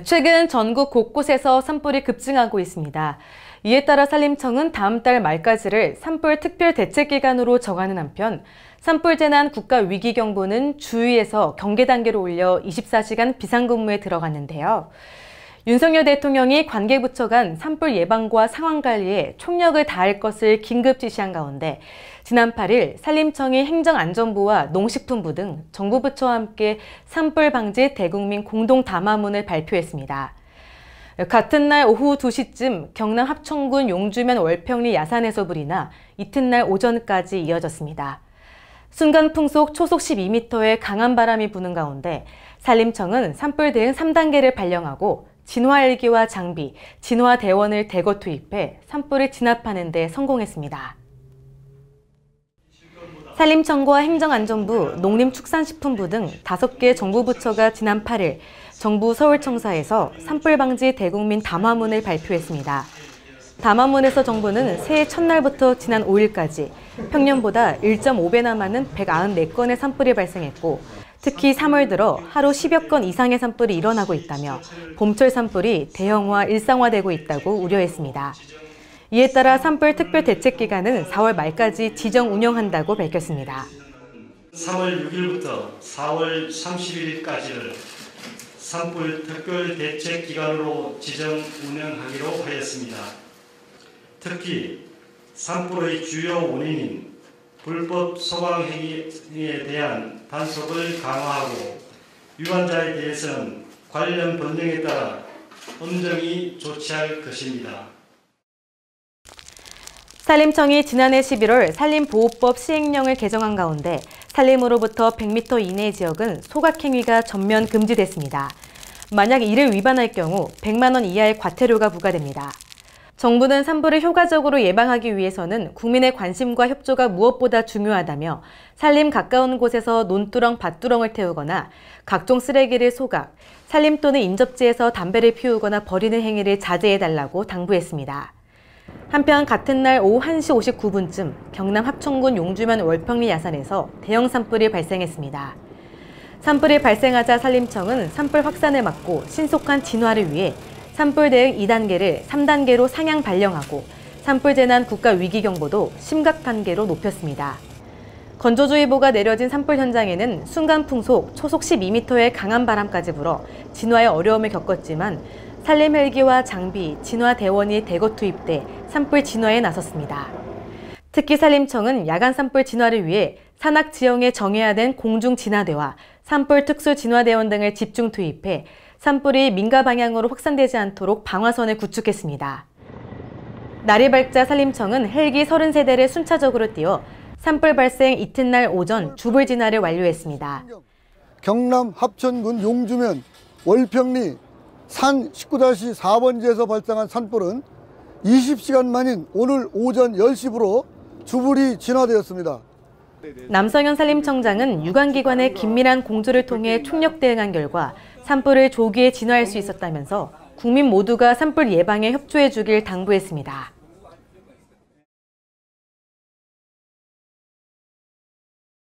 최근 전국 곳곳에서 산불이 급증하고 있습니다. 이에 따라 산림청은 다음 달 말까지를 산불 특별 대책 기간으로 정하는 한편 산불 재난 국가 위기 경보는 주의에서 경계 단계로 올려 24시간 비상근무에 들어갔는데요. 윤석열 대통령이 관계부처 간 산불 예방과 상황 관리에 총력을 다할 것을 긴급 지시한 가운데 지난 8일 산림청이 행정안전부와 농식품부 등 정부 부처와 함께 산불 방지 대국민 공동 담화문을 발표했습니다. 같은 날 오후 2시쯤 경남 합천군 용주면 월평리 야산에서 불이 나 이튿날 오전까지 이어졌습니다. 순간 풍속 초속 12m의 강한 바람이 부는 가운데 산림청은 산불 대응 3단계를 발령하고 진화 헬기와 장비, 진화 대원을 대거 투입해 산불을 진압하는 데 성공했습니다. 산림청과 행정안전부, 농림축산식품부 등 5개 정부 부처가 지난 8일 정부 서울청사에서 산불 방지 대국민 담화문을 발표했습니다. 담화문에서 정부는 새해 첫날부터 지난 5일까지 평년보다 1.5배나 많은 194건의 산불이 발생했고 특히 3월 들어 하루 10여 건 이상의 산불이 일어나고 있다며 봄철 산불이 대형화, 일상화되고 있다고 우려했습니다. 이에 따라 산불 특별 대책 기간은 4월 말까지 지정 운영한다고 밝혔습니다. 3월 6일부터 4월 30일까지를 산불 특별 대책 기간으로 지정 운영하기로 하였습니다. 특히 산불의 주요 원인인 불법 소방 행위에 대한 단속을 강화하고 위반자에 대해서는 관련 법령에 따라 엄정히 조치할 것입니다. 산림청이 지난해 11월 산림보호법 시행령을 개정한 가운데 산림으로부터 100m 이내 지역은 소각행위가 전면 금지됐습니다. 만약 이를 위반할 경우 100만 원 이하의 과태료가 부과됩니다. 정부는 산불을 효과적으로 예방하기 위해서는 국민의 관심과 협조가 무엇보다 중요하다며 산림 가까운 곳에서 논두렁, 밭두렁을 태우거나 각종 쓰레기를 소각, 산림 또는 인접지에서 담배를 피우거나 버리는 행위를 자제해달라고 당부했습니다. 한편 같은 날 오후 1시 59분쯤 경남 합천군 용주면 월평리 야산에서 대형 산불이 발생했습니다. 산불이 발생하자 산림청은 산불 확산을 막고 신속한 진화를 위해 산불 대응 2단계를 3단계로 상향 발령하고 산불 재난 국가 위기 경보도 심각 단계로 높였습니다. 건조주의보가 내려진 산불 현장에는 순간 풍속 초속 12m의 강한 바람까지 불어 진화에 어려움을 겪었지만 산림 헬기와 장비, 진화 대원이 대거 투입돼 산불 진화에 나섰습니다. 특히 산림청은 야간 산불 진화를 위해 산악 지형에 정해야 된 공중 진화대와 산불 특수 진화대원 등을 집중 투입해 산불이 민가 방향으로 확산되지 않도록 방화선을 구축했습니다. 날이 밝자 산림청은 헬기 33대를 순차적으로 띄워 산불 발생 이튿날 오전 주불 진화를 완료했습니다. 경남 합천군 용주면 월평리 산 19-4번지에서 발생한 산불은 20시간 만인 오늘 오전 10시부로 주불이 진화되었습니다. 남성현 산림청장은 유관기관의 긴밀한 공조를 통해 총력 대응한 결과 산불을 조기에 진화할 수 있었다면서 국민 모두가 산불 예방에 협조해 주길 당부했습니다.